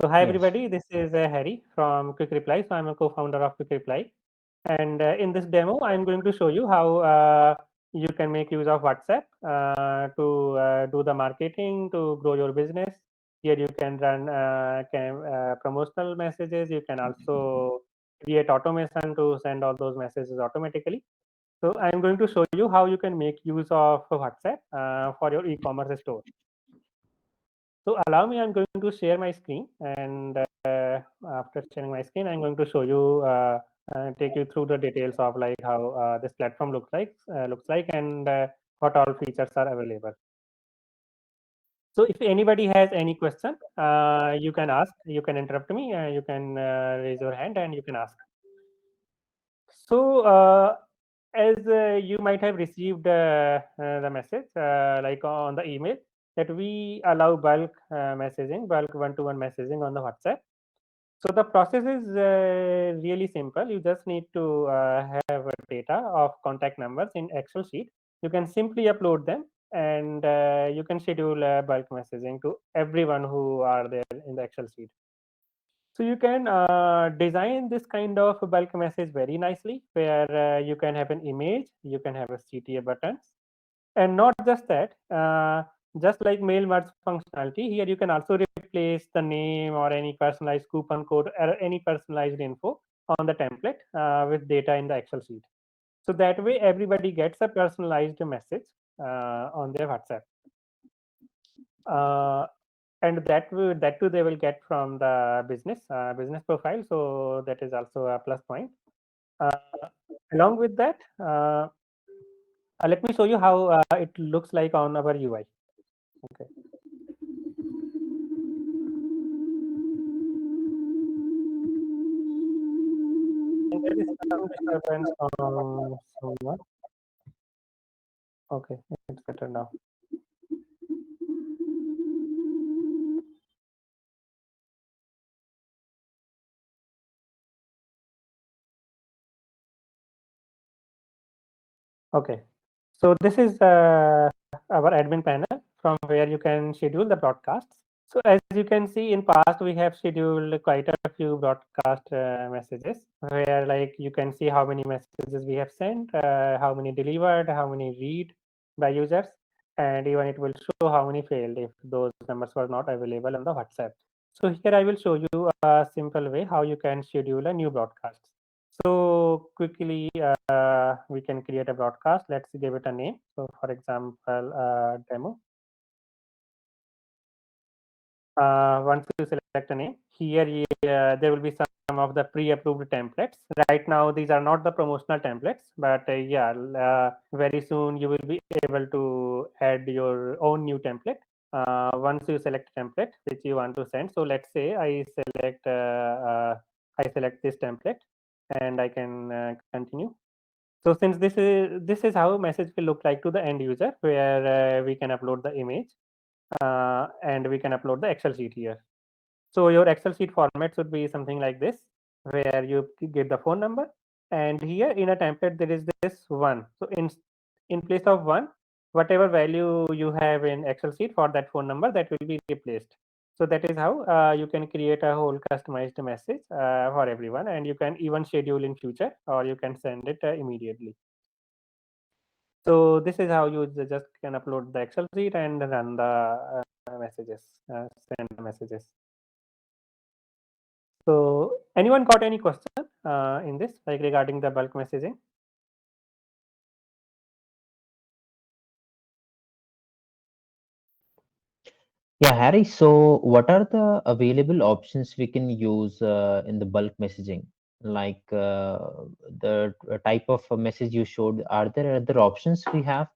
So hi Yes. everybody, this is Harry from Quick Reply. So I'm a co-founder of Quick Reply, and in this demo, I'm going to show you how you can make use of WhatsApp to do the marketing to grow your business. Here you can run promotional messages. You can also create automation to send all those messages automatically. So I'm going to show you how you can make use of WhatsApp for your e-commerce store. So allow me, I'm going to share my screen, and after sharing my screen, I'm going to show you, take you through the details of like how this platform looks like, and what all features are available. So if anybody has any question, you can ask, you can interrupt me, you can raise your hand, and you can ask. So as you might have received the message like on the email that we allow bulk messaging, bulk one-to-one messaging on the WhatsApp. So the process is really simple. You just need to have data of contact numbers in Excel sheet. You can simply upload them, and you can schedule bulk messaging to everyone who are there in the Excel sheet. So you can design this kind of bulk message very nicely, where you can have an image, you can have a CTA buttons, and not just that. Just like mail merge functionality, here you can also replace the name or any personalized coupon code or any personalized info on the template with data in the Excel sheet. So that way, everybody gets a personalized message on their WhatsApp. Uh, and that too they will get from the business profile, so that is also a plus point. uh, Along with that, let me show you how it looks like on our UI. Okay. And there is some disturbance from someone. Okay, it's better now. Okay, so this is our admin panel from where you can schedule the broadcasts. So as you can see, in past we have scheduled quite a few broadcast messages, where like you can see how many messages we have sent, how many delivered, how many read by users, and even it will show how many failed if those numbers were not available on the WhatsApp. So here I will show you a simple way how you can schedule a new broadcast. So quickly, we can create a broadcast. Let's give it a name. So for example, demo. Once you select a name, here there will be some of the pre-approved templates. Right now, these are not the promotional templates, but yeah, very soon you will be able to add your own new template. Once you select template which you want to send. So let's say I select this template, and I can continue. So since this is how message will look like to the end user, where we can upload the image and we can upload the Excel sheet here. So your Excel sheet format should be something like this, where you give the phone number, and here in a template there is this one. So in place of one, whatever value you have in Excel sheet for that phone number, that will be replaced. So that is how you can create a whole customized message for everyone, and you can even schedule in future, or you can send it immediately. So this is how you just can upload the Excel sheet and run the messages, send the messages. So anyone got any question in this, like regarding the bulk messaging? Yeah, Harry. So, what are the available options we can use in the bulk messaging? Like the type of message you showed, are there other options we have?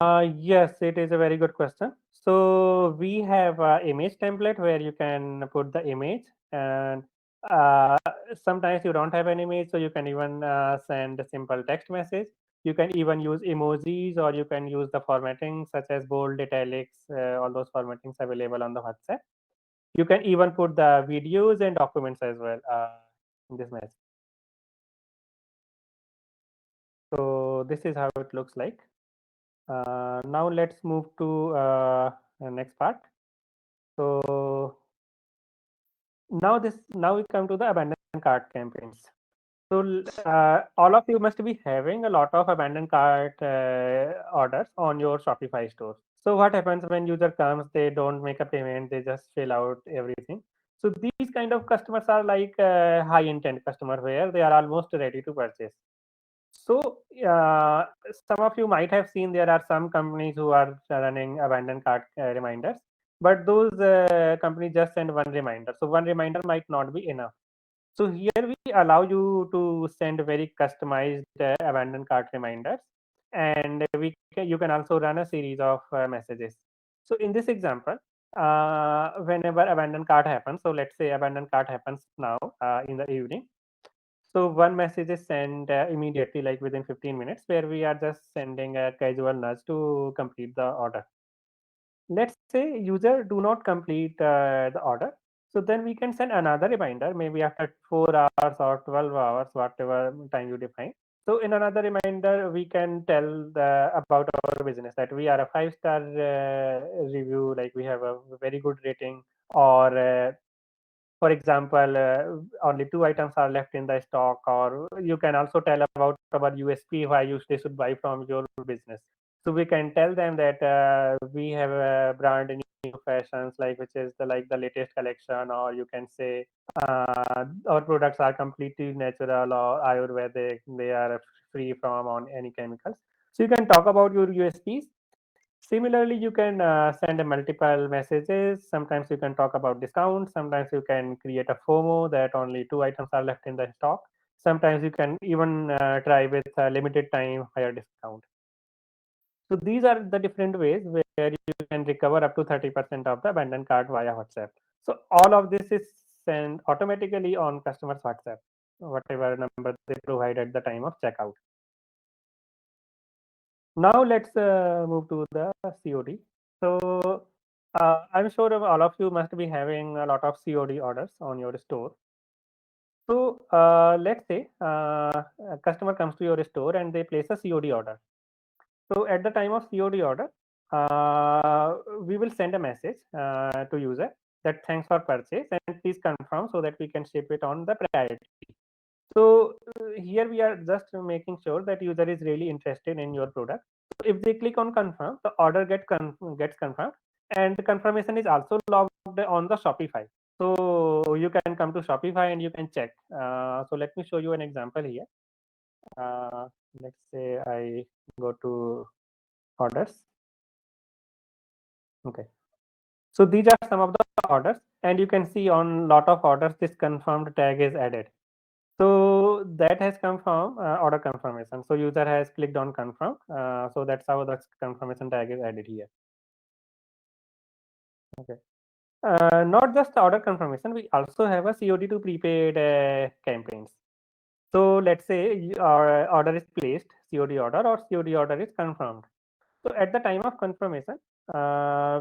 Yes, it is a very good question. So we have a image template where you can put the image, and uh, sometimes you don't have an image, so you can even send a simple text message. You can even use emojis, or you can use the formatting such as bold, italics, all those formattings available on the WhatsApp. You can even put the videos and documents as well in this message. So this is how it looks like. Now let's move to the next part. So Now we come to the abandoned cart campaigns. So all of you must be having a lot of abandoned cart orders on your Shopify store. So what happens when user comes, they don't make a payment, they just fill out everything. So these kind of customers are like high intent customer where they are almost ready to purchase. So some of you might have seen there are some companies who are running abandoned cart reminders, but those companies just send one reminder. So one reminder might not be enough. So here we allow you to send very customized abandoned cart reminders, and you can also run a series of messages. So in this example, whenever abandoned cart happens, so let's say abandoned cart happens now in the evening. So one message is sent immediately, like within 15 minutes, where we are just sending a casual nudge to complete the order. Let's say user do not complete the order, so then we can send another reminder, maybe after 4 hours or 12 hours, whatever time you define. So in another reminder, we can tell about our business, that we are a 5-star review, like we have a very good rating, or for example, only 2 items are left in the stock, or you can also tell about our USP, why they should buy from your business. So we can tell them that we have a brand new fashions, like which is the latest collection, or you can say our products are completely natural or Ayurvedic. They are free from on any chemicals. So you can talk about your USPs. Similarly, you can send a multiple messages. Sometimes you can talk about discounts. Sometimes you can create a FOMO that only 2 items are left in the stock. Sometimes you can even try with a limited time higher discount. So these are the different ways where you can recover up to 30% of the abandoned cart via WhatsApp. So all of this is sent automatically on customer's WhatsApp, whatever number they provide at the time of checkout. Now let's move to the COD. So I'm sure all of you must be having a lot of COD orders on your store. So let's say a customer comes to your store and they place a COD order. So at the time of COD order, we will send a message to user that thanks for purchase and please confirm so that we can ship it on the priority. So here we are just making sure that user is really interested in your product. So if they click on confirm, the order gets confirmed, and the confirmation is also logged on the Shopify. So you can come to Shopify and you can check. So let me show you an example here. Uh, let's say I go to orders. Okay. So these are some of the orders, and you can see on lot of orders this confirmed tag is added. So that has come from order confirmation. So user has clicked on confirm. So that's how the confirmation tag is added here. Okay. Not just the order confirmation, we also have a COD to prepaid campaigns. So let's say our order is placed, COD order, or COD order is confirmed. So at the time of confirmation,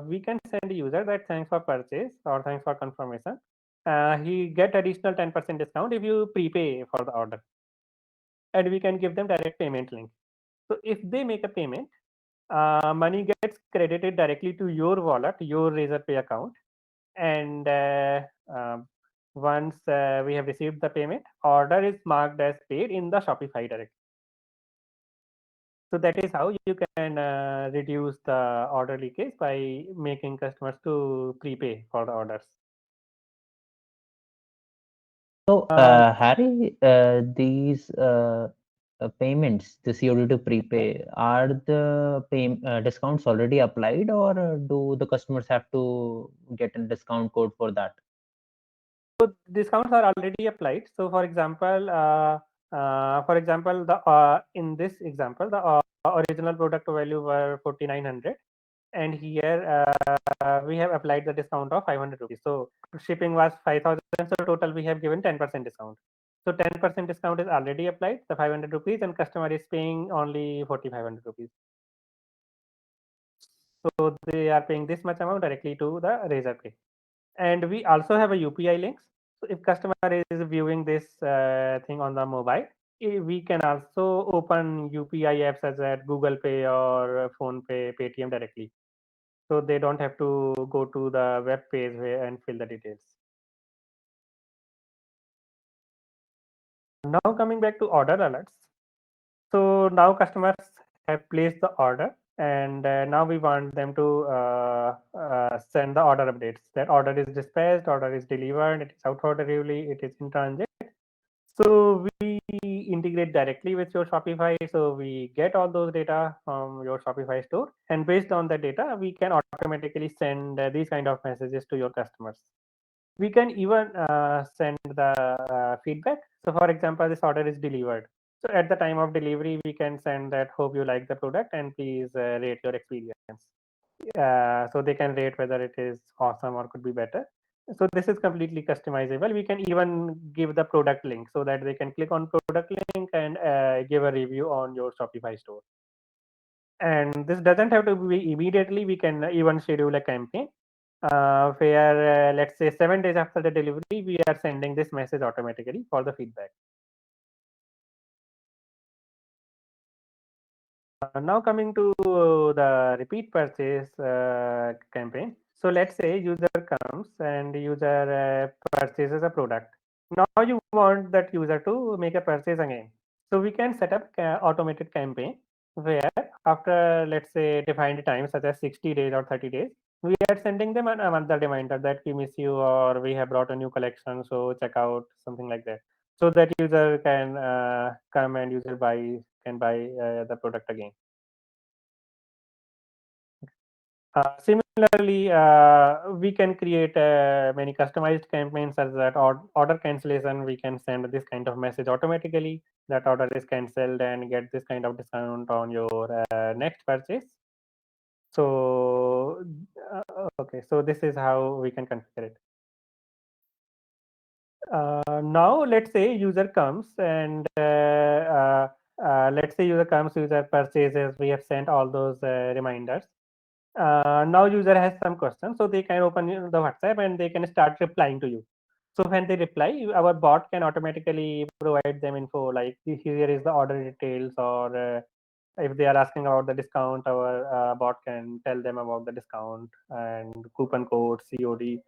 we can send user that thanks for purchase or thanks for confirmation. He get additional 10% discount if you prepay for the order, and we can give them direct payment link. So if they make a payment, money gets credited directly to your wallet, your Razorpay account, and once we have received the payment, order is marked as paid in the Shopify direct. So that is how you can reduce the order leakage by making customers to prepay for the orders. So, Uh, Harry, these payments, the COD to prepay, are the discounts already applied, or do the customers have to get a discount code for that? So discounts are already applied. So for example, the in this example, the original product value were 4,900, and here we have applied the discount of 500 rupees. So shipping was 5,000. So total we have given 10% discount. So 10% discount is already applied, the 500 rupees, and customer is paying only 4,500 rupees. So they are paying this much amount directly to the Razorpay. And we also have a UPI links. So if customer is viewing this thing on the mobile, we can also open UPI apps such as Google Pay or Phone Pay, Paytm directly. So they don't have to go to the web page and fill the details. Now coming back to order alerts. So now customers have placed the order, and now we want them to send the order updates. That order is dispatched, order is delivered, it is out for delivery, it is in transit. So we integrate directly with your Shopify. So we get all those data from your Shopify store, and based on the data, we can automatically send these kind of messages to your customers. We can even send the feedback. So for example, this order is delivered. So at the time of delivery, we can send that, hope you like the product and please rate your experience. So they can rate whether it is awesome or could be better. So this is completely customizable. We can even give the product link so that they can click on product link and give a review on your Shopify store. And this doesn't have to be immediately. We can even schedule a campaign where let's say 7 days after the delivery, we are sending this message automatically for the feedback. Now coming to the repeat purchase campaign. So let's say user comes and user purchases a product. Now you want that user to make a purchase again. So we can set up automated campaign where after let's say defined time such as 60 days or 30 days, we are sending them another reminder that we miss you or we have brought a new collection. So check out something like that. So that user can come and user can buy the product again. Similarly, we can create many customized campaigns such that order cancellation, we can send this kind of message automatically that order is cancelled and get this kind of discount on your next purchase. So, okay, so this is how we can configure it. Now, let's say user comes and let's say user comes, user purchases, we have sent all those reminders. Now user has some questions, so they can open the WhatsApp and they can start replying to you. So when they reply, our bot can automatically provide them info like here is the order details, or if they are asking about the discount, our bot can tell them about the discount and coupon code, COD.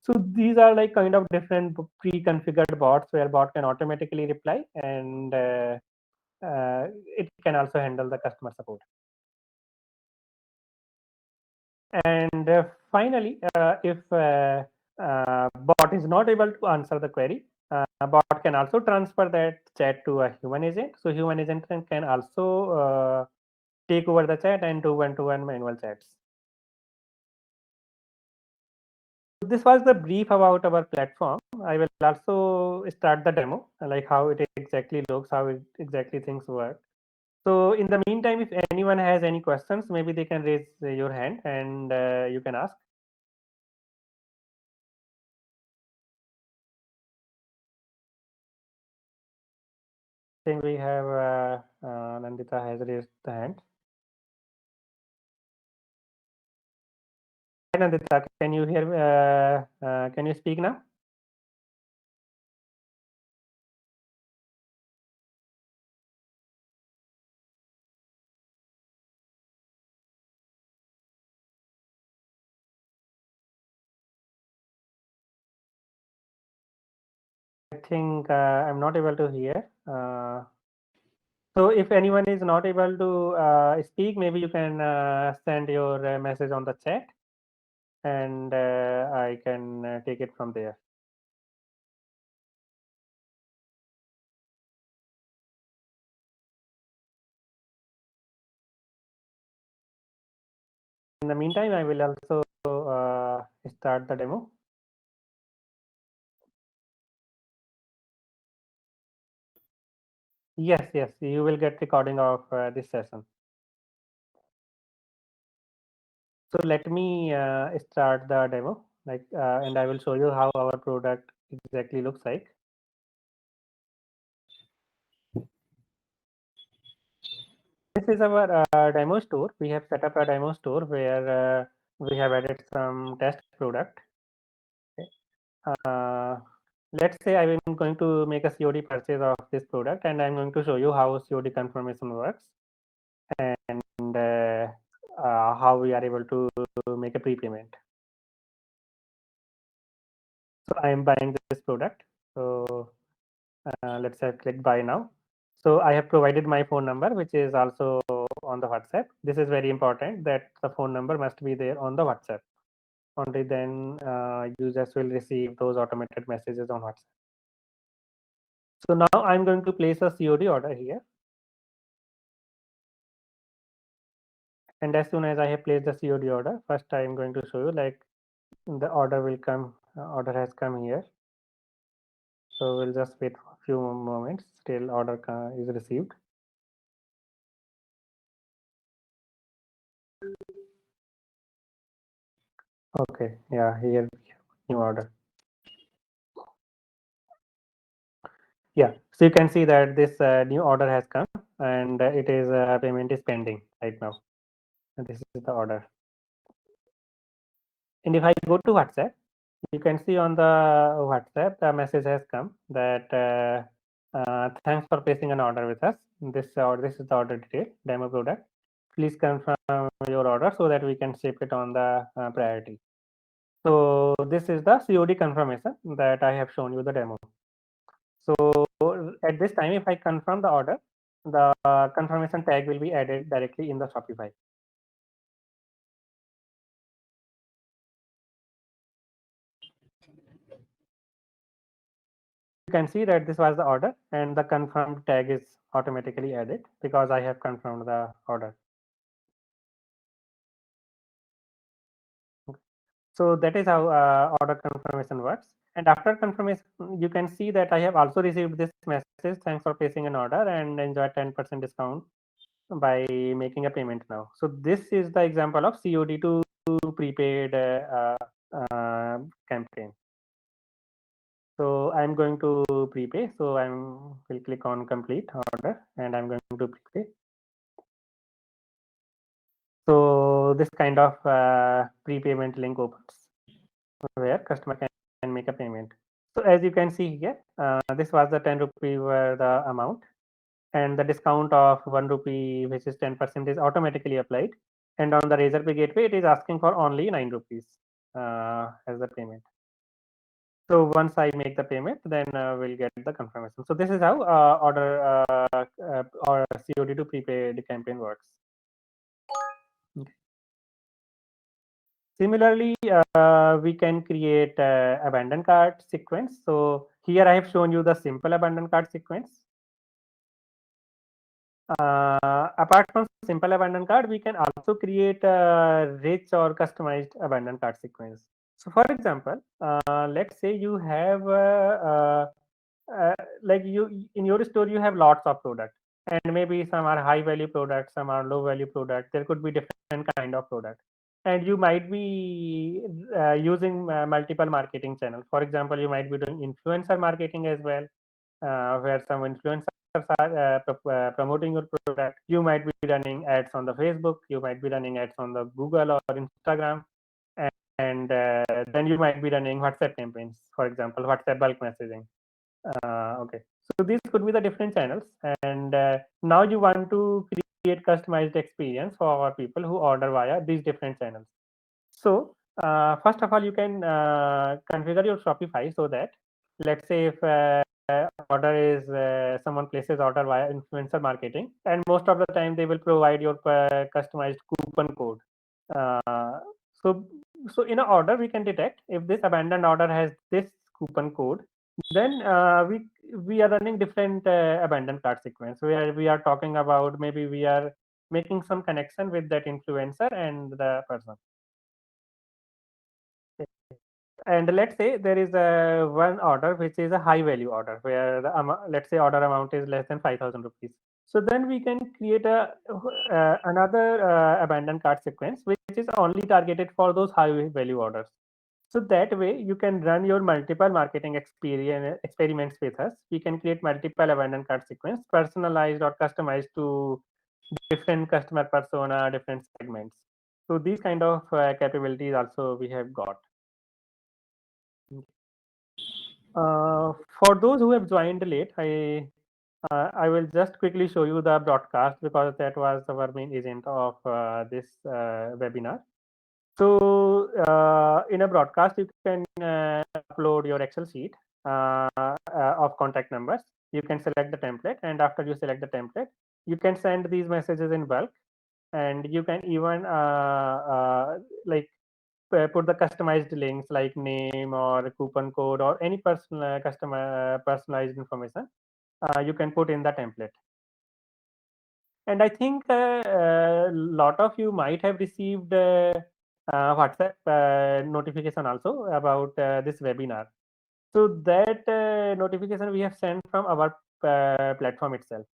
So these are like kind of different pre-configured bots where bot can automatically reply, and it can also handle the customer support. And finally, if bot is not able to answer the query, bot can also transfer that chat to a human agent. So human agent can also take over the chat and do one-to-one manual chats. This was the brief about our platform. I will also start the demo, like how it exactly looks, how it exactly things work. So in the meantime, if anyone has any questions, maybe they can raise your hand and you can ask. I think we have Nandita has raised the hand. Hi, Nandita, can you hear? Can you speak now? I think I'm not able to hear. So if anyone is not able to speak, maybe you can send your message on the chat, and I can take it from there. In the meantime, I will also start the demo. Yes, yes, you will get recording of this session. So let me start the demo, like, and I will show you how our product exactly looks like. This is our demo store. We have set up a demo store where we have added some test product. Okay. Let's say I'm going to make a COD purchase of this product, and I'm going to show you how COD confirmation works and how we are able to make a prepayment. So I am buying this product. So Let's say I click buy now. So I have provided my phone number, which is also on the WhatsApp. This is very important that the phone number must be there on the WhatsApp. Only then users will receive those automated messages on WhatsApp. So now I'm going to place a COD order here. And as soon as I have placed the COD order, first I am going to show you like the order will come, order has come here. So we'll just wait for a few moments till order is received. Okay, yeah, here new order. Yeah, so you can see that this new order has come and it is payment is pending right now. And this is the order. And if I go to WhatsApp, you can see on the WhatsApp the message has come that thanks for placing an order with us. This is the order detail demo product. Please confirm your order so that we can ship it on the priority. So this is the COD confirmation that I have shown you the demo. So at this time, if I confirm the order, the confirmation tag will be added directly in the Shopify. You can see that this was the order and the confirmed tag is automatically added because I have confirmed the order. So that is how order confirmation works. And after confirmation, you can see that I have also received this message. Thanks for placing an order and enjoy 10% discount by making a payment now. So this is the example of COD to prepaid campaign. So I'm going to prepay. So will click on complete order and I'm going to prepay. So this kind of prepayment link opens where customer can make a payment. So as you can see here, this was the 10 rupee were the amount and the discount of 1 rupee, which is 10% is automatically applied. And on the Razorpay gateway, it is asking for only 9 rupees as the payment. So once I make the payment, then we'll get the confirmation. So this is how order or COD to prepaid campaign works. Okay. Similarly, we can create abandoned cart sequence. So here I have shown you the simple abandoned cart sequence. Apart from simple abandoned cart, we can also create a rich or customized abandoned cart sequence. So for example, let's say you have like you in your store you have lots of products and maybe some are high value products, some are low value products. There could be different kind of products and you might be using multiple marketing channels. For example, you might be doing influencer marketing as well, where some influencers are promoting your product. You might be running ads on the Facebook, you might be running ads on the Google or Instagram, and then you might be running WhatsApp campaigns, for example, WhatsApp bulk messaging. Okay, so these could be the different channels, and now you want to create customized experience for people who order via these different channels. So first of all, you can configure your Shopify so that, let's say if order is someone places order via influencer marketing, and most of the time they will provide your customized coupon code. Uh, so so in an order we can detect if this abandoned order has this coupon code, then we are running different abandoned cart sequence where we are talking about maybe we are making some connection with that influencer and the person. And let's say there is a one order which is a high value order where the let's say order amount is less than 5,000 rupees. So then we can create a another abandoned cart sequence which is only targeted for those high value orders. So that way you can run your multiple marketing experience experiments with us. We can create multiple abandoned cart sequence personalized or customized to different customer persona, different segments. So these kind of capabilities also we have got. For those who have joined late, I will just quickly show you the broadcast because that was our main agent of this webinar. So in a broadcast, you can upload your Excel sheet of contact numbers. You can select the template, and after you select the template, you can send these messages in bulk, and you can even like put the customized links like name or coupon code or any personal personalized information you can put in the template. And I think a lot of you might have received WhatsApp notification also about this webinar. So that notification we have sent from our platform itself.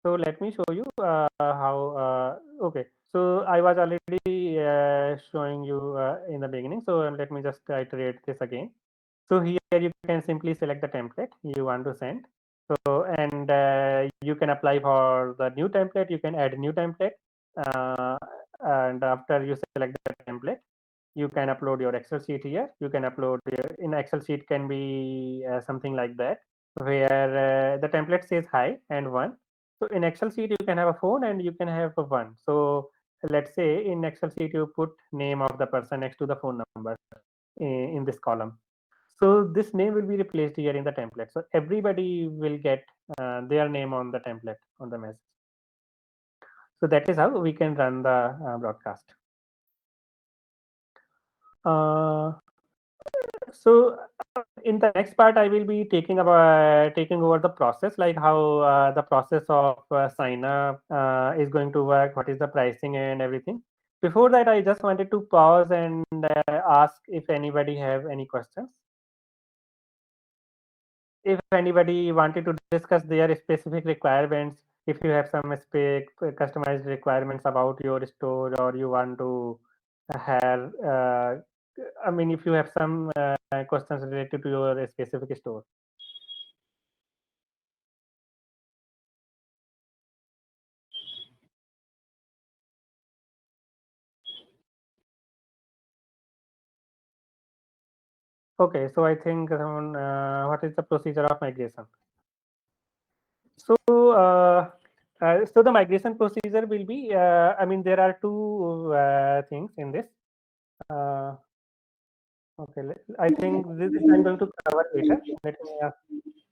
So let me show you how. Okay, so I was already showing you in the beginning. So let me just iterate this again. So here you can simply select the template you want to send. So and you can apply for the new template. You can add new template, and after you select the template, you can upload your Excel sheet here. You can upload in Excel sheet can be something like that, where the template says hi and one. So in Excel sheet you can have a phone and you can have a one. So let's say in Excel sheet you put name of the person next to the phone number in this column. So this name will be replaced here in the template. So everybody will get their name on the template on the message. So that is how we can run the broadcast. Uh, so in the next part, I will be taking over the process, like how the process of sign up is going to work, what is the pricing and everything. Before that, I just wanted to pause and ask if anybody have any questions. If anybody wanted to discuss their specific requirements, if you have some customized requirements about your store, or you want to have I mean, if you have some questions related to your specific store. Okay, so I think what is the procedure of migration? So, so the migration procedure will be, I mean, there are two things in this. Uh, okay, I think this I'm going to cover later.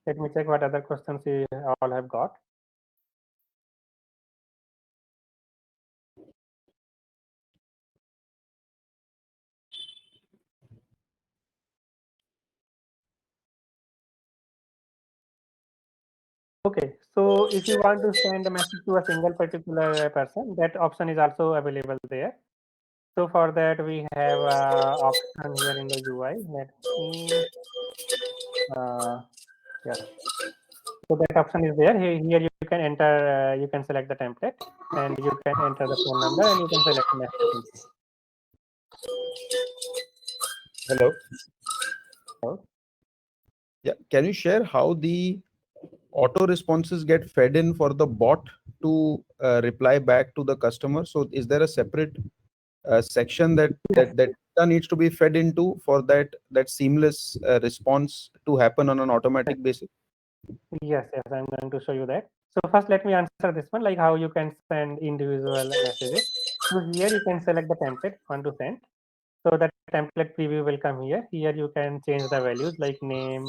Let me check what other questions you all have got. Okay, so if you want to send a message to a single particular person, that option is also available there. So for that, we have option here in the UI. Let me, yeah. So that option is there. Here you can enter, you can select the template, and you can enter the phone number, and you can select the message. Hello. Hello? Yeah. Can you share how the auto responses get fed in for the bot to reply back to the customer? So is there a separate section that data needs to be fed into for that seamless response to happen on an automatic basis? Yes, I'm going to show you that. So first, let me answer this one, like how you can send individual messages. So here you can select the template you want to send. So that template preview will come here. Here you can change the values like name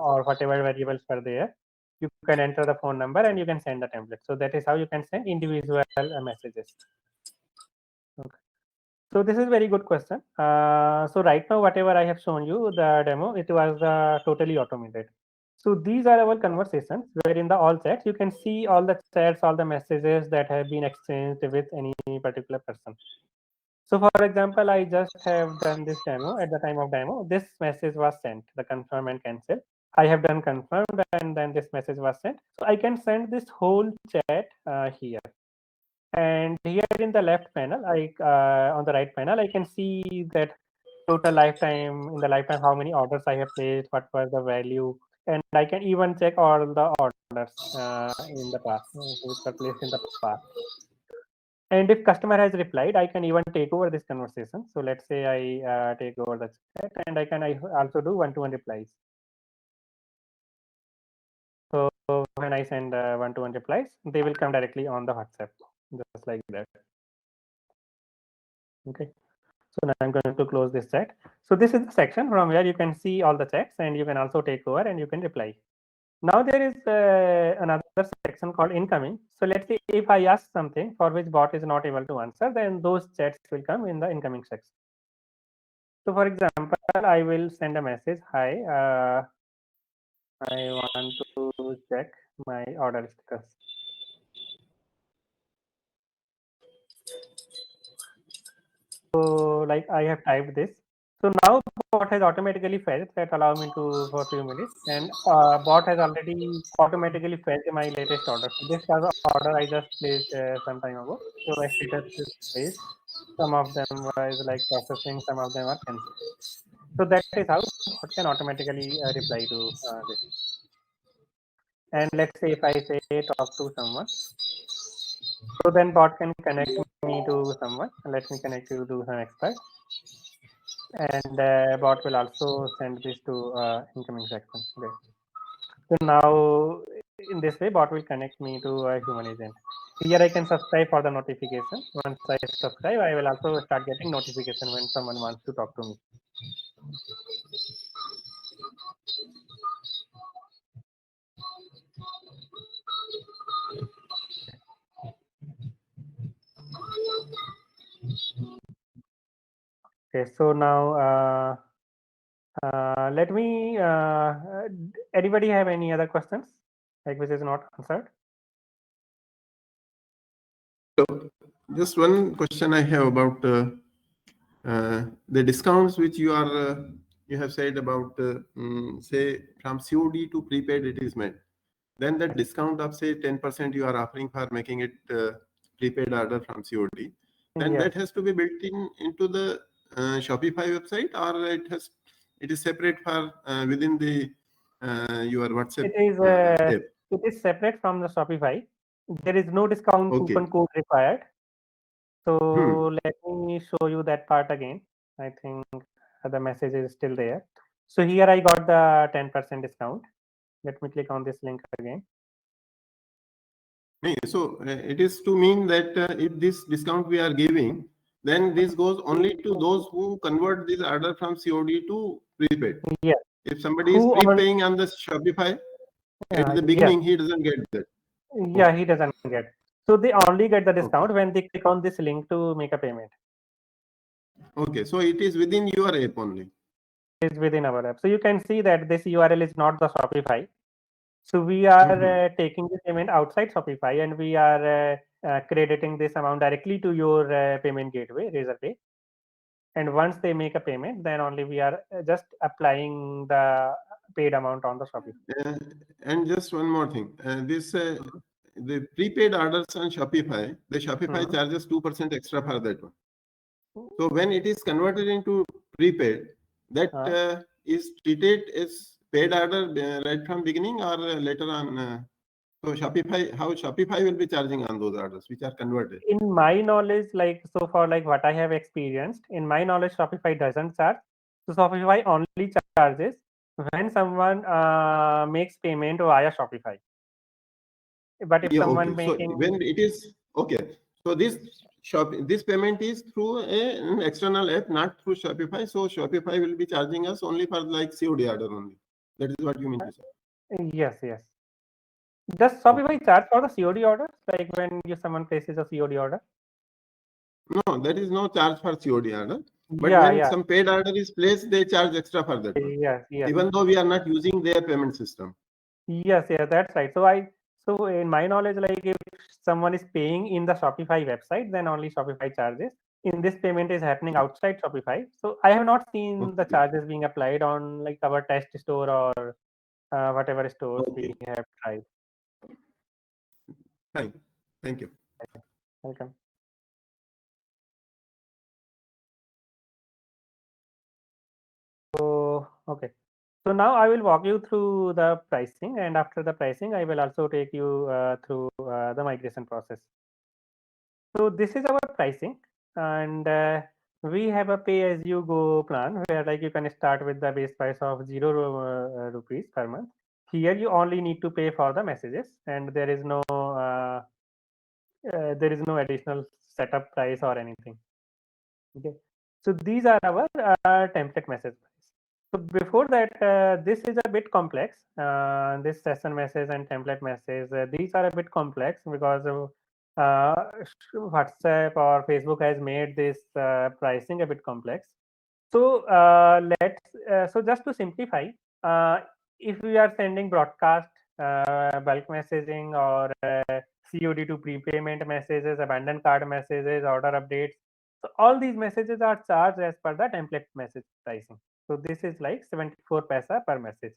or whatever variables are there. You can enter the phone number and you can send the template. So that is how you can send individual messages. Okay. So this is very good question. So right now, whatever I have shown you, the demo, it was totally automated. So these are our conversations where in the all chats, you can see all the chats, all the messages that have been exchanged with any particular person. So for example, I just have done this demo. At the time of demo, this message was sent, the confirm and cancel. I have done confirmed and then this message was sent. So I can send this whole chat here. And here in the left panel, on the right panel, I can see that total lifetime, in the lifetime, how many orders I have placed, what was the value, and I can even check all the orders in the past, which were placed in the past. And if customer has replied, I can even take over this conversation. So let's say I take over the chat, and I also do one-to-one replies. So when I send one-to-one replies, they will come directly on the WhatsApp, just like that. Okay. So now I'm going to close this chat. So this is the section from where you can see all the chats, and you can also take over and you can reply. Now there is another section called incoming. So let's say if I ask something for which bot is not able to answer, then those chats will come in the incoming section. So for example, I will send a message, hi, I want to check my order status. So like I have typed this. So now bot has automatically fetched that allow me to for a few minutes, and bot has already automatically fetched my latest order. So this was the order I just placed some time ago. So my status is placed. Some of them was like processing, some of them are cancelled. So that is how bot can automatically reply to this. And let's say if I say talk to someone, so then bot can connect me to someone. Let me connect you to some expert. And bot will also send this to incoming section. Okay. So now in this way, bot will connect me to a human agent. Here I can subscribe for the notification. Once I subscribe, I will also start getting notification when someone wants to talk to me. Okay, so now let me. Anybody have any other questions, like which is not answered? Just one question I have about the discounts which you have said about say from COD to prepaid it is made. Then the discount of say 10% you are offering for making it prepaid order from COD. Then Yes. that has to be built into the Shopify website, or it is separate for within the your WhatsApp app. It is separate from the Shopify. There is no discount Okay. coupon code required. So Hmm. let me show you that part again. I think the message is still there. So here I got the 10% discount. Let me click on this link again. So it is to mean that if this discount we are giving, then this goes only to those who convert this order from COD to prepaid. Yes. If somebody is Who on- prepaying on the Shopify, at the beginning he doesn't get that. Yeah, he doesn't get. So they only get the discount when they click on this link to make a payment. Okay, so it is within your app only. It's within our app. So you can see that this URL is not the Shopify. So we are taking the payment outside Shopify, and we are crediting this amount directly to your payment gateway, Razorpay. And once they make a payment, then only we are just applying the paid amount on the Shopify. And just one more thing, the prepaid orders on Shopify, the Shopify charges 2% extra for that one. So when it is converted into prepaid, that is treated as paid order right from beginning, or later on. So Shopify, how Shopify will be charging on those orders which are converted? In my knowledge, like so far, like what I have experienced, in my knowledge, Shopify doesn't charge. So Shopify only charges when someone makes payment via Shopify. But if Yeah, someone okay. So making when it is okay, so this payment is through an external app, not through Shopify. So Shopify will be charging us only for like COD order only. That is what you mean to say. yes, does Shopify charge for the COD orders, like when someone places a COD order? No, there is no charge for COD order. But Yeah, when some paid order is placed, they charge extra for that one. yes. Even though we are not using their payment system. Yes, that's right. So in my knowledge, like if someone is paying in the Shopify website, then only Shopify charges. In this payment is happening outside Shopify. So I have not seen the Okay. charges being applied on like our test store or whatever stores we have tried. Fine. Thank you. Welcome. So okay. So now I will walk you through the pricing, and after the pricing, I will also take you through the migration process. So this is our pricing, and we have a pay-as-you-go plan where like you can start with the base price of 0 rupees per month. Here you only need to pay for the messages, and there is no additional setup price or anything. Okay. So these are our template message price. So before that, this is a bit complex. This session message and template message, these are a bit complex because WhatsApp or Facebook has made this pricing a bit complex. So so just to simplify, if we are sending broadcast, bulk messaging, or COD to prepayment messages, abandoned card messages, order updates, so all these messages are charged as per the template message pricing. So this is like 74 paisa per message,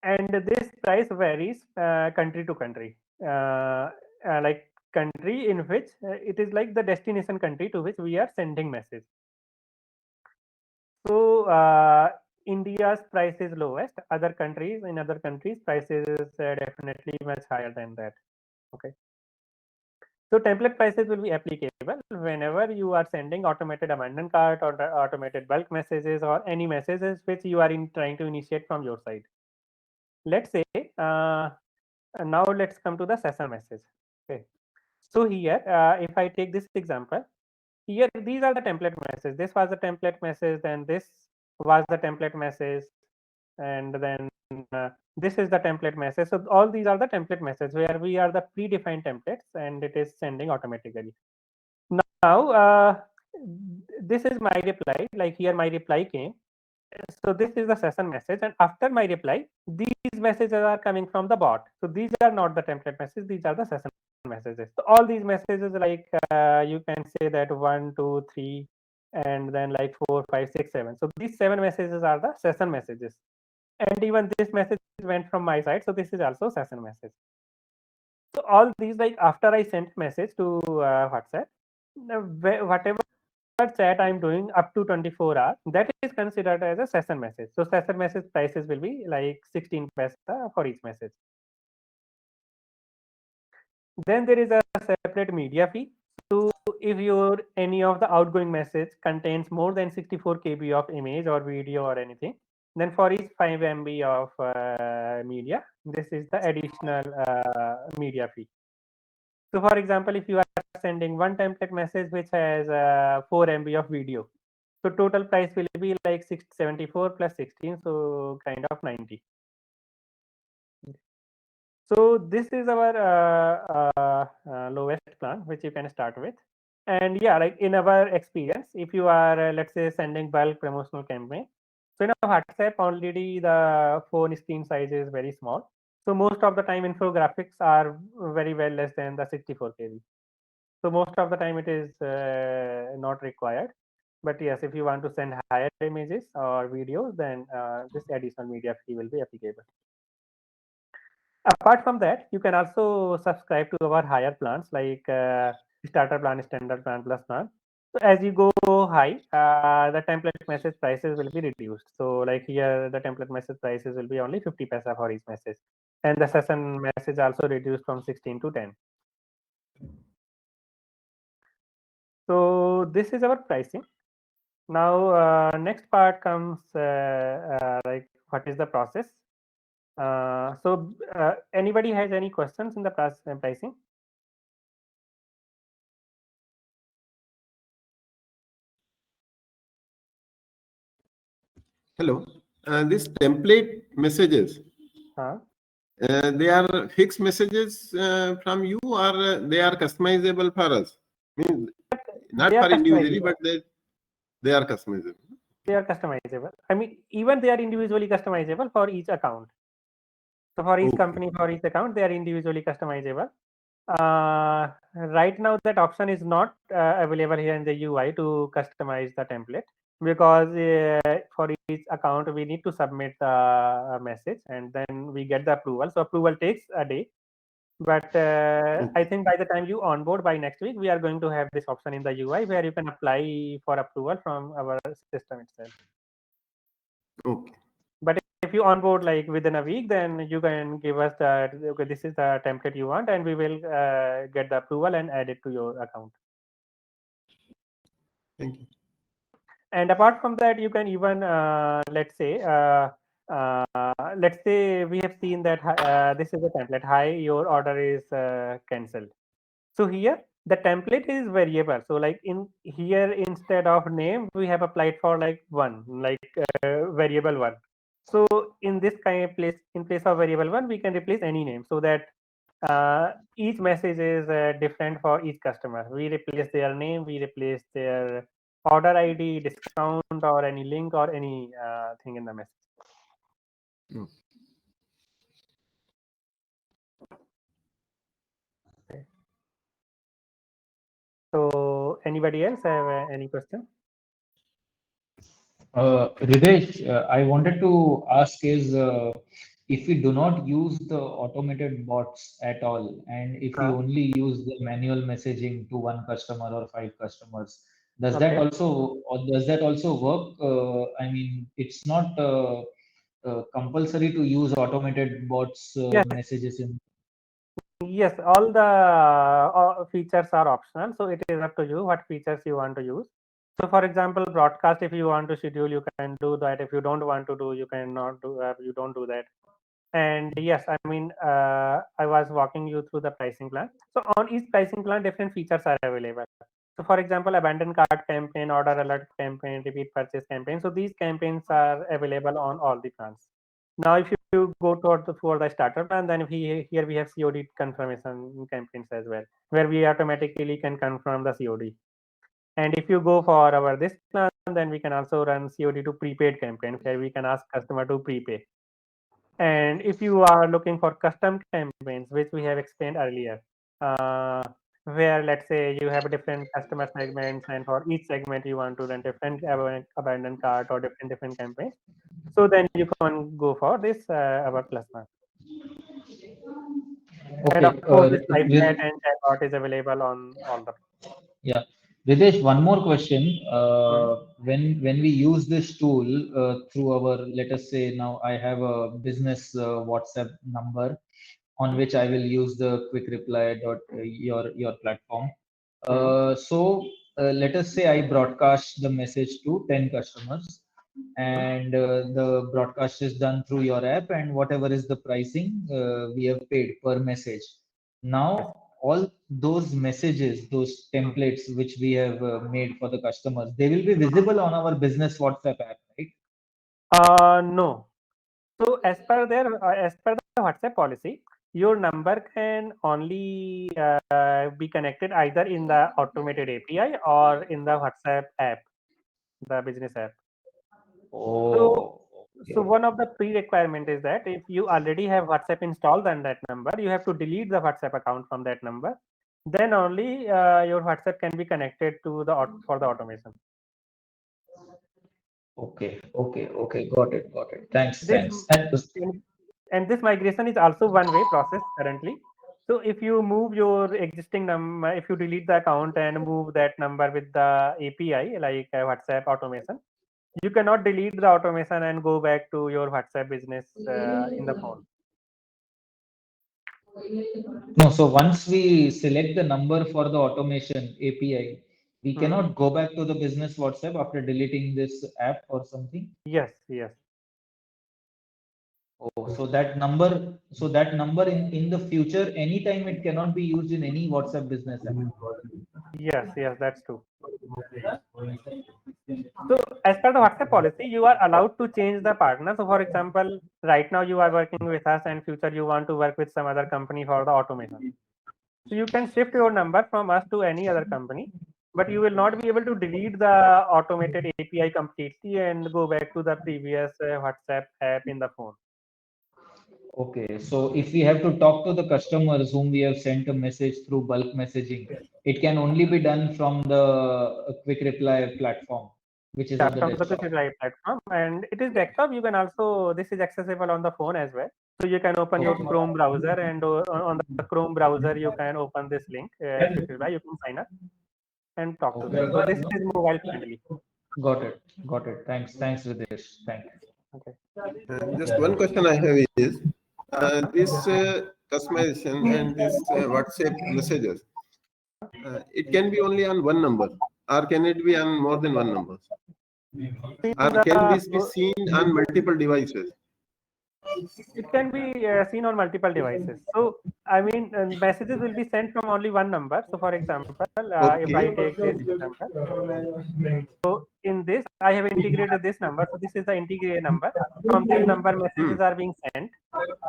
and this price varies country to country. Like country in which it is like the destination country to which we are sending message. So India's price is lowest. Other countries, in other countries, prices is definitely much higher than that. Okay. So template prices will be applicable whenever you are sending automated abandoned cart or automated bulk messages or any messages which you are trying to initiate from your side. Let's say now let's come to the session message. Okay. So here, if I take this example, here these are the template messages. This was the template message, then this was the template message, and then this is the template message. So all these are the template messages where we are the predefined templates and it is sending automatically. Now this is my reply, like here my reply came. So this is the session message, and after my reply, these messages are coming from the bot. So these are not the template messages, these are the session messages. So all these messages, like you can say that 1, 2, 3, and then like 4, 5, 6, 7. So these 7 messages are the session messages, and even this message went from my side, so this is also session message. So all these, like after I sent message to WhatsApp, whatever chat I'm doing up to 24 hours, that is considered as a session message. So session message prices will be like 16 paisa for each message. Then there is a separate media fee. So if your any of the outgoing message contains more than 64 KB of image or video or anything, then for each 5 MB of media, this is the additional media fee. So for example, if you are sending one template message which has 4 MB of video, so total price will be like 674 plus 16, so kind of 90. So this is our lowest plan, which you can start with. And yeah, like in our experience, if you are let's say sending bulk promotional campaign, so in a WhatsApp already the phone screen size is very small. So most of the time infographics are very well less than the 64 KB. So most of the time it is not required. But yes, if you want to send higher images or videos, then this additional media fee will be applicable. Apart from that, you can also subscribe to our higher plans like starter plan, standard plan, plus plan. So as you go high, the template message prices will be reduced. So like here, the template message prices will be only 50 paisa for each message, and the session message also reduced from 16 to 10. So this is our pricing. Now next part comes like what is the process. So anybody has any questions in the pricing? Hello. These template messages, they are fixed messages from you, or they are customizable for us? Means not They are for individually, customizable. but they are customizable. They are customizable. I mean, even they are individually customizable for each account. So for each company, for each account, they are individually customizable. Right now, that option is not available here in the UI to customize the template, because for each account we need to submit the message and then we get the approval. So approval takes a day. But I think by the time you onboard by next week, we are going to have this option in the UI where you can apply for approval from our system itself. Okay. But if you onboard like within a week, then you can give us that, okay, this is the template you want, and we will get the approval and add it to your account. Thank you. And apart from that, you can even let's say we have seen that this is a template. Hi, your order is cancelled. So here the template is variable. So like in here, instead of name, we have applied for like one, like variable one. So in this kind of place, in place of variable one, we can replace any name, so that each message is different for each customer. We replace their name, we replace their order ID, discount, or any link, or any thing in the message. So anybody else have any question? Ridesh, I wanted to ask is if we do not use the automated bots at all, and if we only use the manual messaging to one customer or 5 customers, does that also work? I mean, it's not compulsory to use automated bots Yes. messages in. Yes, all the features are optional, so it is up to you what features you want to use. So, for example, broadcast, if you want to schedule, you can do that. If you don't want to do, you cannot do. You don't do that. And yes, I mean, I was walking you through the pricing plan. So, on each pricing plan, different features are available. So, for example, abandoned cart campaign, order alert campaign, repeat purchase campaign. So, these campaigns are available on all the plans. Now, if you go for the starter plan, then here we have COD confirmation campaigns as well, where we automatically can confirm the COD. And if you go for our this plan, then we can also run COD to prepaid campaign, where we can ask customer to prepay. And if you are looking for custom campaigns, which we have explained earlier, where let's say you have different customer segments, and for each segment you want to run different abandoned cart or different campaigns, so then you can go for this our plus one. And of course, this live chat and chatbot is available on all the. Yeah, Ridesh, one more question. When we use this tool through our, let us say now I have a business WhatsApp number on which I will use the quick reply your platform. So let us say I broadcast the message to 10 customers, and the broadcast is done through your app, and whatever is the pricing we have paid per message. Now all those messages, those templates which we have made for the customers, they will be visible on our business WhatsApp app, right? No. So as per the WhatsApp policy, your number can only be connected either in the automated API or in the WhatsApp app, the business app. So one of the pre-requirement is that if you already have WhatsApp installed on that number, you have to delete the WhatsApp account from that number. Then only your WhatsApp can be connected to for the automation. Okay. Got it. Thanks. And this migration is also one-way process currently. So if you move your existing number, if you delete the account and move that number with the API like WhatsApp automation, you cannot delete the automation and go back to your WhatsApp business in the phone. No, so once we select the number for the automation API, we cannot go back to the business WhatsApp after deleting this app or something. Yes. Oh, so that number in the future, anytime it cannot be used in any WhatsApp business app. Yes, that's true. So as per the WhatsApp policy, you are allowed to change the partner. So for example, right now you are working with us, and future you want to work with some other company for the automation. So you can shift your number from us to any other company, but you will not be able to delete the automated API completely and go back to the previous WhatsApp app in the phone. Okay, so if we have to talk to the customers whom we have sent a message through bulk messaging, it can only be done from the quick reply platform, which is on the desktop. Quick reply platform, and it is desktop. You can also, this is accessible on the phone as well. So you can open your Chrome browser, and on the Chrome browser you can open this link. Quick reply, you can sign up and talk to them. So this is mobile friendly. Got it. Thanks, Ridesh. Thank you. Okay. Just one question I have is this customization and this WhatsApp messages. It can be only on one number, or can it be on more than one number? Or can this be seen on multiple devices? It can be seen on multiple devices. So, I mean, messages will be sent from only one number. So, for example, if I take this number, so in this, I have integrated this number. So, this is the integrated number. From this number, messages are being sent.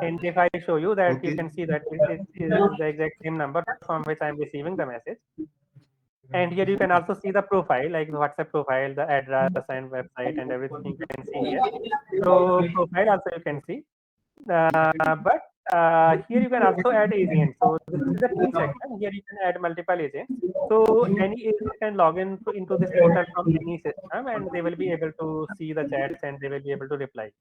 And if I show you that, you Okay. can see that it is the exact same number from which I am receiving the message. And here you can also see the profile, like the WhatsApp profile, the address and website and everything you can see here. So profile also you can see. But here you can also add agents. So this is the team section. Here you can add multiple agents. So any agent can log in into this portal from any system, and they will be able to see the chats and they will be able to reply.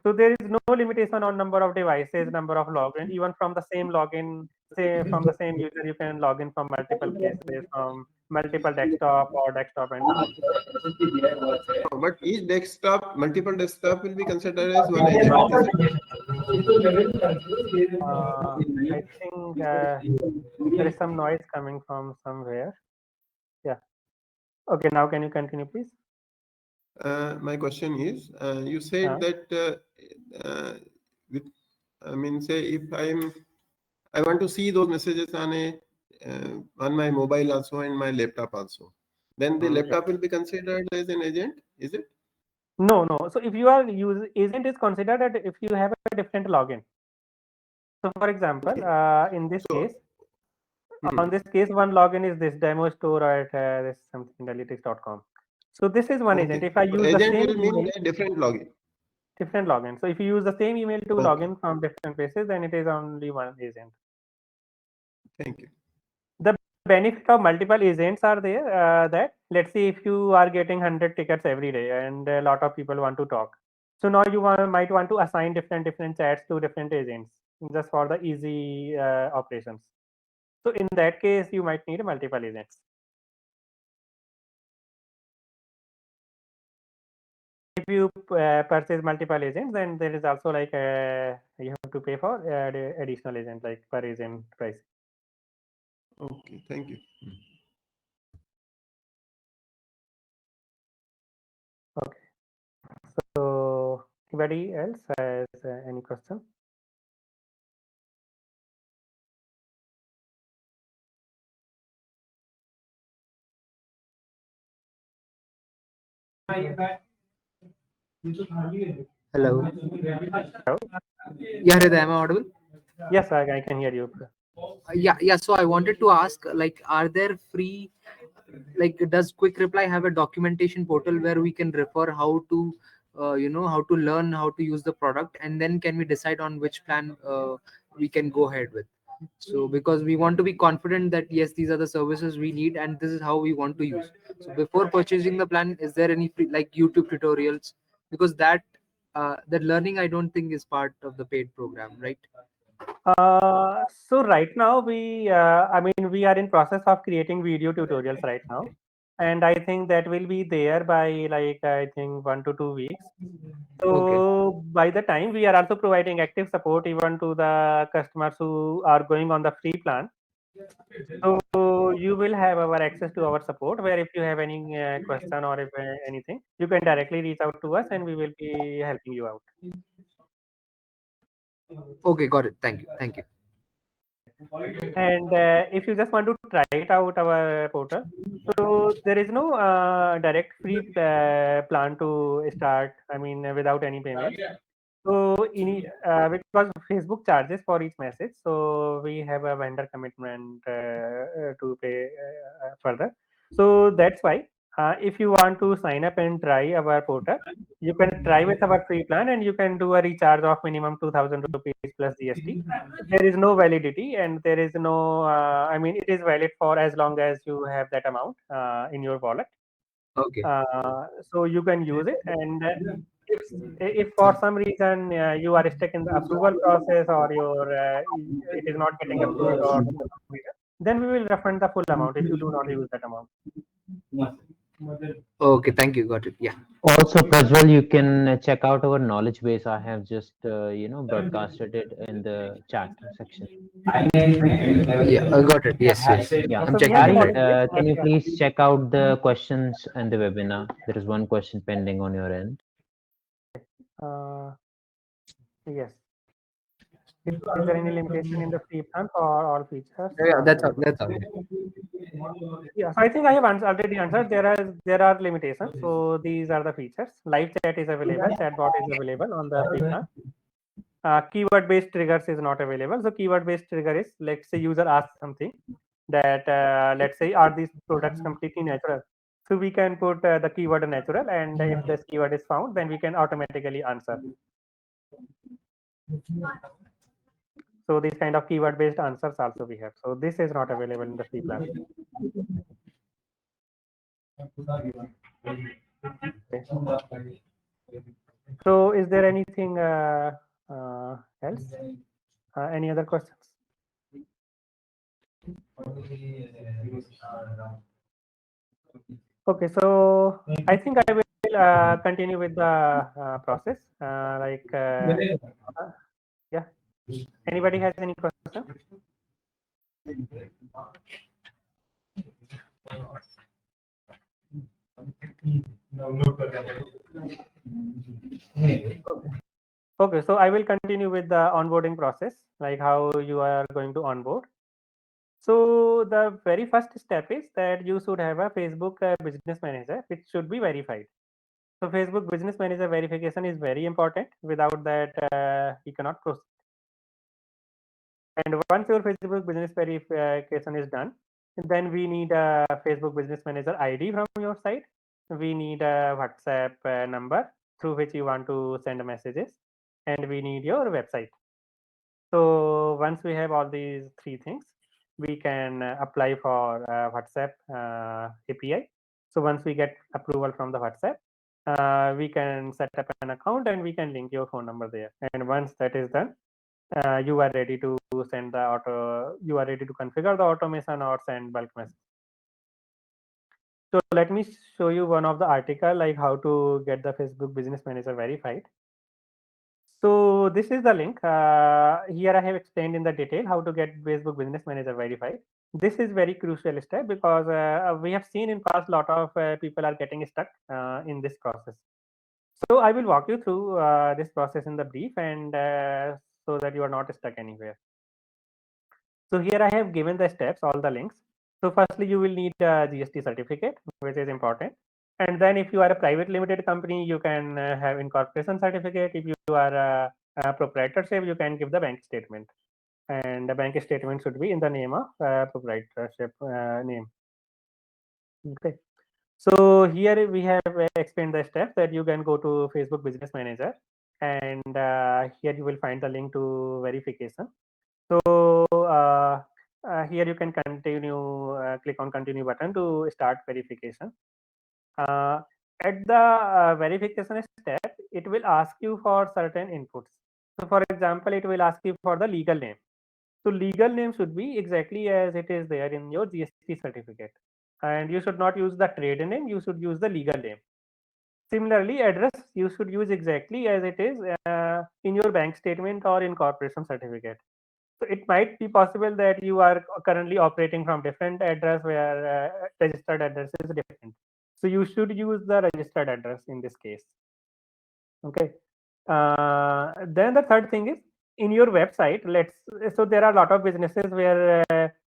So there is no limitation on number of devices, number of login. Even from the same login, say from the same user, you can log in from multiple places, from multiple desktop or desktop and phone. But each desktop, multiple desktop will be considered as one agent. Is it? I think there is some noise coming from somewhere. Yeah. Okay. Now can you continue, please? My question is, you said that with, I mean, say if I want to see those messages on my mobile also and my laptop also, then the laptop will be considered as an agent, is it? No, no. So if you are agent is considered that if you have a different login. So for example, in this So- case, on this case, one login is this demo store at this something Delitix.com. So this is one agent. Okay. If I So use the agent same will mean email, a different login. different login. So if you use the same email to Okay. log in from different places, then it is only one agent. Thank you. The benefit of multiple agents are there that let's say if you are getting 100 tickets every day and a lot of people want to talk. So now you might want to assign different chats to different agents just for the easy operations. So in that case, you might need multiple agents. If you purchase multiple agents, then there is also like you have to pay for additional agent, like per agent price. Okay, thank you. Okay. So anybody else has any question? Hello. Hello? Yeah, Hriday, am I audible? Yes, I can hear you. Yeah. So I wanted to ask, like, are there free, like, does Quick Reply have a documentation portal where we can refer how to, how to learn how to use the product, and then can we decide on which plan we can go ahead with? So because we want to be confident that yes, these are the services we need and this is how we want to use. So before purchasing the plan, is there any free, like YouTube tutorials? Because that learning I don't think is part of the paid program, right? So right now I mean, we are in process of creating video tutorials right now, and I think that will be there by like I think 1 to 2 weeks. So by the time we are also providing active support even to the customers who are going on the free plan. So you will have our access to our support where if you have any question or if anything, you can directly reach out to us and we will be helping you out. Okay, got it. Thank you. And if you just want to try it out our portal, so there is no direct free plan to start. I mean, without any payment. So because Facebook charges for each message, so we have a vendor commitment to pay further. So that's why if you want to sign up and try our portal, you can try with our free plan and you can do a recharge of minimum 2,000 rupees plus GST. There is no validity and there is no, I mean, it is valid for as long as you have that amount in your wallet. Okay. So you can use it, and if for some reason you are stuck in the approval process or it is not getting approved, or then we will refund the full amount if you do not use that amount. Okay, thank you. Got it. Yeah. Also, Prajwal, you can check out our knowledge base. I have just broadcasted it in the chat section. Yeah, I got it. Yes. Yeah, I'm So we checking have it Harry, right. can you please check out the questions in the webinar? There is one question pending on your end. Uh, Yes. Is there any limitation in the free plan or all features? Yeah, are that's all. available? That's all. Yeah, so I think I have already answered. There are limitations. So these are the features. Live chat is available. Chatbot is available on the free plan. Keyword based triggers is not available. So keyword based trigger is, let's say user asks something that let's say, are these products completely natural? So we can put the keyword natural, and if this keyword is found, then we can automatically answer. So these kind of keyword based answers also we have. So this is not available in the free plan. Okay. So is there anything else? Any other questions? Okay, so I think I will continue with the process. Yeah. Anybody has any question? Okay, so I will continue with the onboarding process, like how you are going to onboard. So the very first step is that you should have a Facebook Business Manager, which should be verified. So Facebook Business Manager verification is very important. Without that, you cannot proceed. And once your Facebook Business verification is done, then we need a Facebook Business Manager ID from your side. We need a WhatsApp number through which you want to send messages, and we need your website. So once we have all these three things, we can apply for WhatsApp API. So once we get approval from the WhatsApp, we can set up an account and we can link your phone number there. And once that is done, you are ready to send the you are ready to configure the automation or send bulk message. So let me show you one of the article, like how to get the Facebook Business Manager verified. So this is the link. Here I have explained in the detail how to get Facebook Business Manager verified. This is very crucial step because we have seen in past lot of people are getting stuck in this process. So I will walk you through this process in the brief, and so that you are not stuck anywhere. So here I have given the steps, all the links. So firstly, you will need a GST certificate, which is important. And then if you are a private limited company, you can have incorporation certificate. If you are a proprietorship, you can give the bank statement. And the bank statement should be in the name of proprietorship name. Okay. So here we have explained the steps that you can go to Facebook Business Manager, and here you will find the link to verification. So here you can continue, click on continue button to start verification. At the verification step, it will ask you for certain inputs. So for example, it will ask you for the legal name. So legal name should be exactly as it is there in your GST certificate. And you should not use the trade name, you should use the legal name. Similarly, address you should use exactly as it is in your bank statement or incorporation certificate. So it might be possible that you are currently operating from different address where registered address is different. So you should use the registered address in this case. Okay. Then the third thing is in your website. So there are a lot of businesses where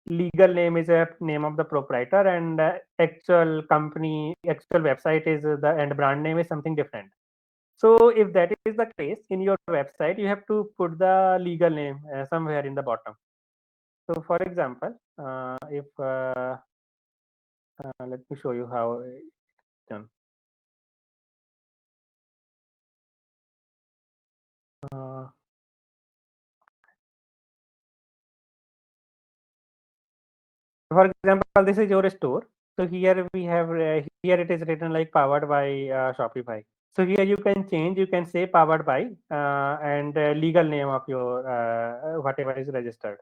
legal name is a name of the proprietor, and actual website is the and brand name is something different. So if that is the case in your website, you have to put the legal name somewhere in the bottom. So for example, if let me show you how it's done. For example, this is your store. So here we have here it is written like powered by Shopify. So here you can change. You can say powered by and legal name of your whatever is registered.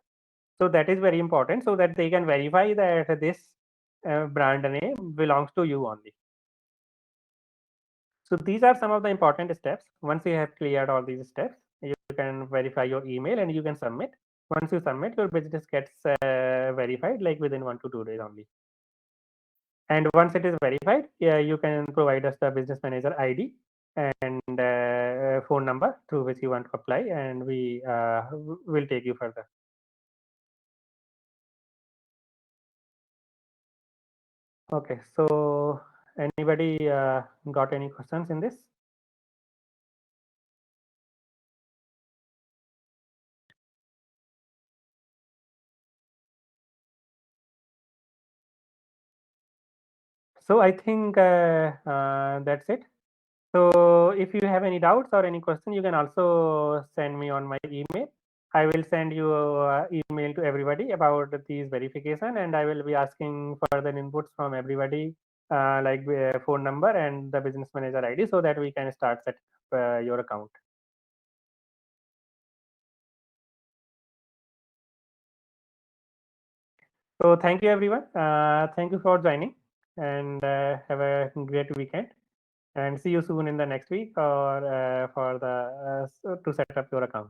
So that is very important, so that they can verify that this brand name belongs to you only. So these are some of the important steps. Once you have cleared all these steps, you can verify your email and you can submit. Once you submit, your business gets verified like within 1 to 2 days only. And once it is verified, you can provide us the business manager ID. and phone number through which you want to apply, and we will take you further. Okay, so anybody got any questions in this? So I think that's it. So if you have any doubts or any question, you can also send me on my email. I will send you email to everybody about these verification, and I will be asking further inputs from everybody, like phone number and the business manager ID, so that we can start setting up your account. So thank you, everyone. Thank you for joining, and have a great weekend. And see you soon in the next week or for the to set up your account.